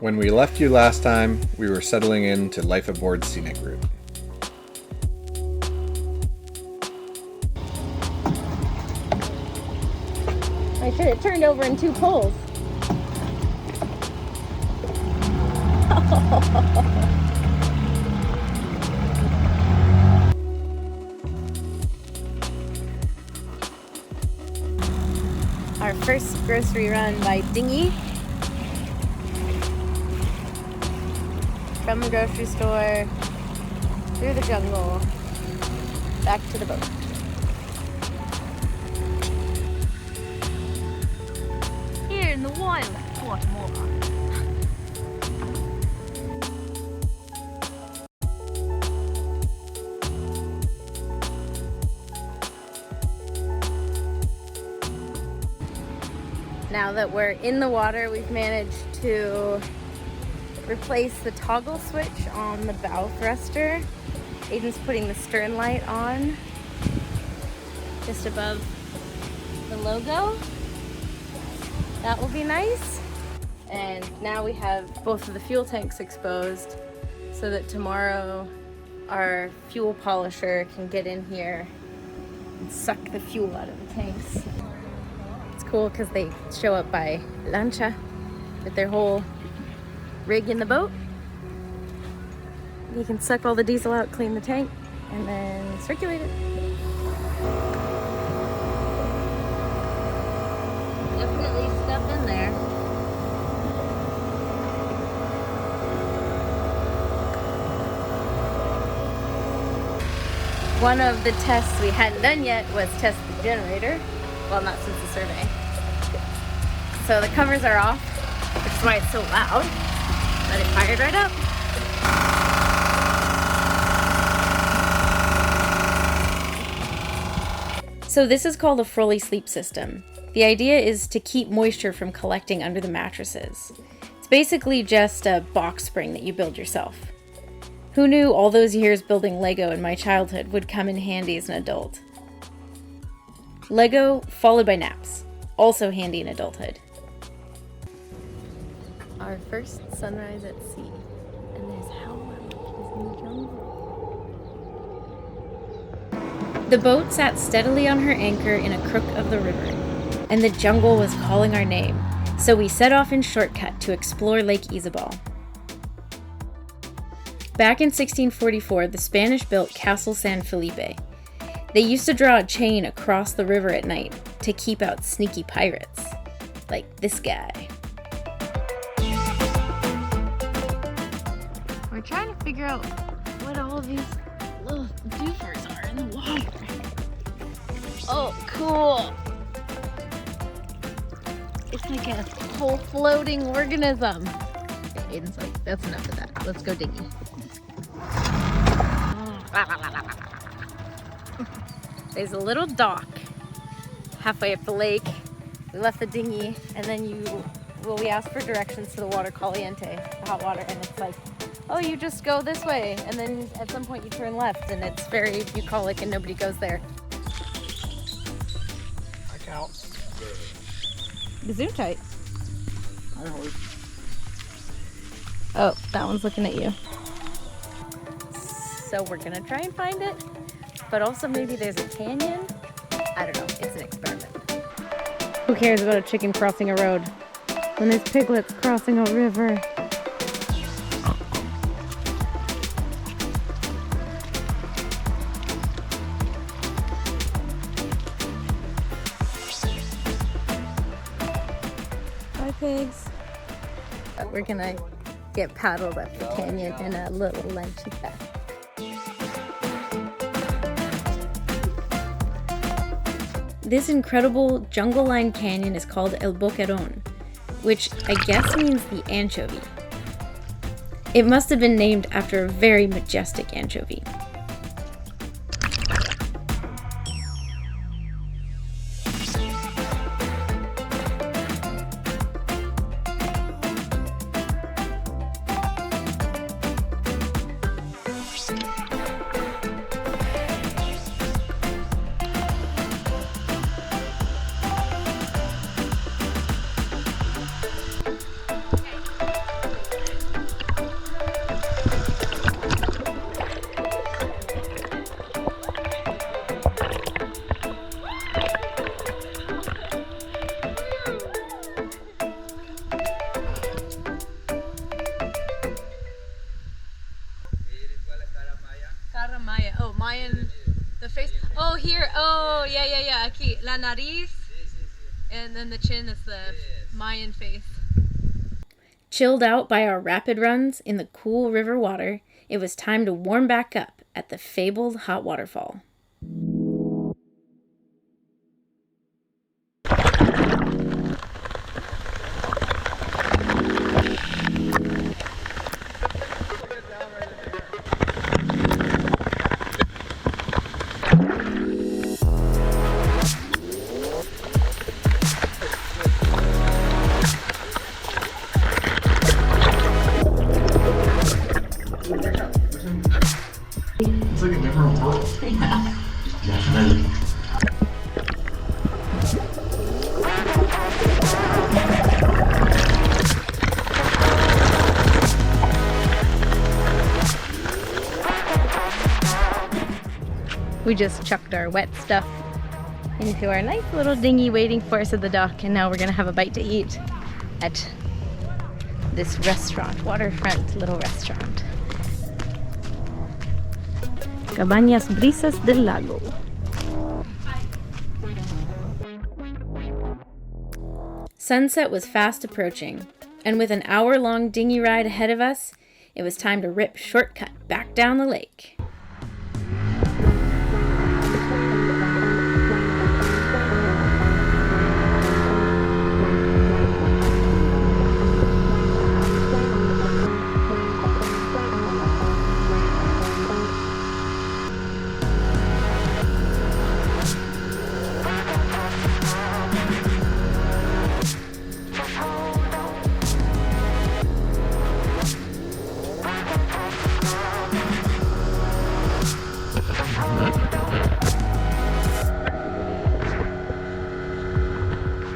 When we left you last time, we were settling into life aboard Seanic route. I should have turned over in 2 poles. Our first grocery run by dinghy. From the grocery store, through the jungle, back to the boat. Here in the wild Guatemala. Now that we're in the water, we've managed to replace the toggle switch on the bow thruster. Aiden's putting the stern light on just above the logo. That will be nice. And now we have both of the fuel tanks exposed so that tomorrow our fuel polisher can get in here and suck the fuel out of the tanks. It's cool because they show up by lancha with their whole rig in the boat. You can suck all the diesel out, clean the tank, and then circulate it. Definitely stuff in there. One of the tests we hadn't done yet was test the generator. Well, not since the survey. So the covers are off, which is why it's so loud. But it fired right up. So this is called a Froley sleep system. The idea is to keep moisture from collecting under the mattresses. It's basically just a box spring that you build yourself. Who knew all those years building Lego in my childhood would come in handy as an adult? Lego followed by naps, also handy in adulthood. Our first sunrise at sea, and there's howler monkeys in the jungle. The boat sat steadily on her anchor in a crook of the river, and the jungle was calling our name, so we set off in shortcut to explore Lake Isabel. Back in 1644, the Spanish built Castle San Felipe. They used to draw a chain across the river at night to keep out sneaky pirates, like this guy. We're trying to figure out what all of these little doofers are in the water. Oh, cool. It's like a whole floating organism. Okay, Aiden's like, that's enough of that. Let's go dinghy. There's a little dock halfway up the lake. We left the dinghy, and then we asked for directions to the water caliente, the hot water, and it's like, oh, you just go this way, and then at some point you turn left, and it's very bucolic and nobody goes there. I count. Zoom tight. Oh, that one's looking at you. So we're gonna try and find it, but also maybe there's a canyon. I don't know, it's an experiment. Who cares about a chicken crossing a road when there's piglets crossing a river? Bye, pigs. We're gonna get paddled up the canyon in a little lanchita. This incredible jungle-lined canyon is called El Boqueron, which I guess means the anchovy. It must have been named after a very majestic anchovy. La nariz, and then the chin is the Mayan face. Chilled out by our rapid runs in the cool river water, it was time to warm back up at the fabled hot waterfall. It's like a different world. Definitely. We just chucked our wet stuff into our nice little dinghy waiting for us at the dock, and now we're gonna have a bite to eat at this restaurant, waterfront little restaurant. Cabañas Brisas del Lago. Sunset was fast approaching, and with an hour-long dinghy ride ahead of us, it was time to rip shortcut back down the lake.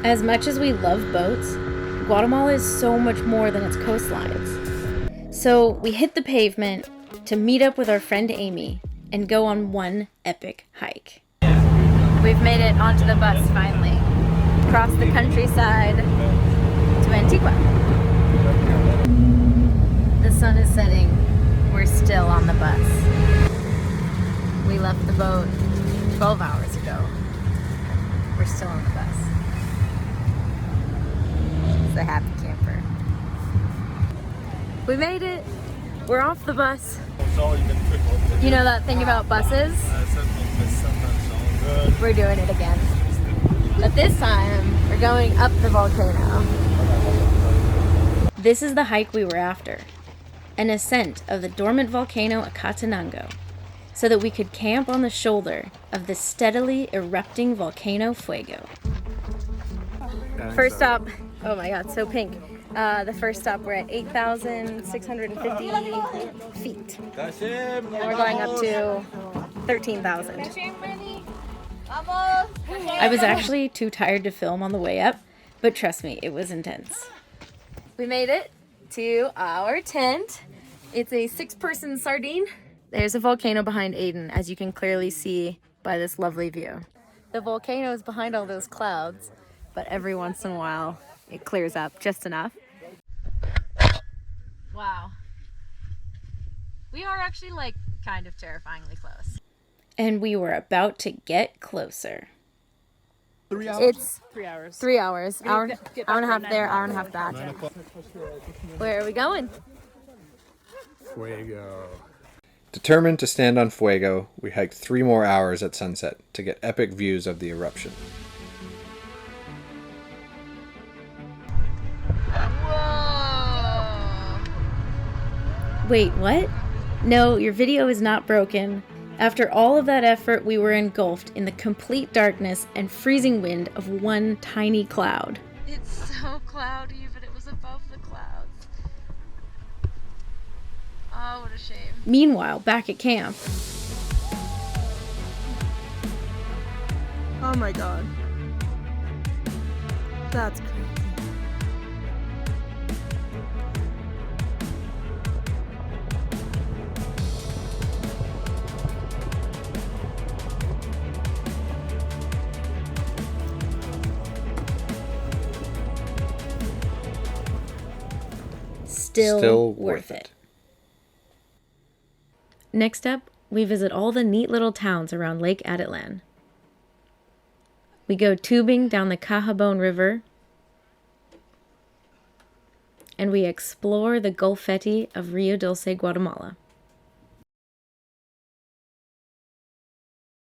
As much as we love boats, Guatemala is so much more than its coastlines. So we hit the pavement to meet up with our friend Amy and go on one epic hike. We've made it onto the bus finally, across the countryside to Antigua. The sun is setting, we're still on the bus. We left the boat 12 hours ago. We're still on the bus. The happy camper. We made it. We're off the bus. You know that thing about buses? We're doing it again. But this time, we're going up the volcano. This is the hike we were after. An ascent of the dormant volcano Acatenango, so that we could camp on the shoulder of the steadily erupting volcano Fuego. First stop. Oh my god, so pink. The first stop, we're at 8,650 feet. And we're going up to 13,000. I was actually too tired to film on the way up, but trust me, it was intense. We made it to our tent. It's a 6-person sardine. There's a volcano behind Aiden, as you can clearly see by this lovely view. The volcano is behind all those clouds, but every once in a while, it clears up just enough. Wow. We are actually like kind of terrifyingly close. And we were about to get closer. 3 hours? It's 3 hours. 3 hours. Hour and a half there, 9 hour and a half back. Where are we going? Fuego. Determined to stand on Fuego, we hiked 3 more hours at sunset to get epic views of the eruption. Wait, what? No, your video is not broken. After all of that effort, we were engulfed in the complete darkness and freezing wind of one tiny cloud. It's so cloudy, but it was above the clouds. Oh, what a shame. Meanwhile, back at camp. Oh my god. That's crazy. Still worth it. Next up, we visit all the neat little towns around Lake Atitlan. We go tubing down the Cahabon River, and we explore the Golfetti of Rio Dulce, Guatemala.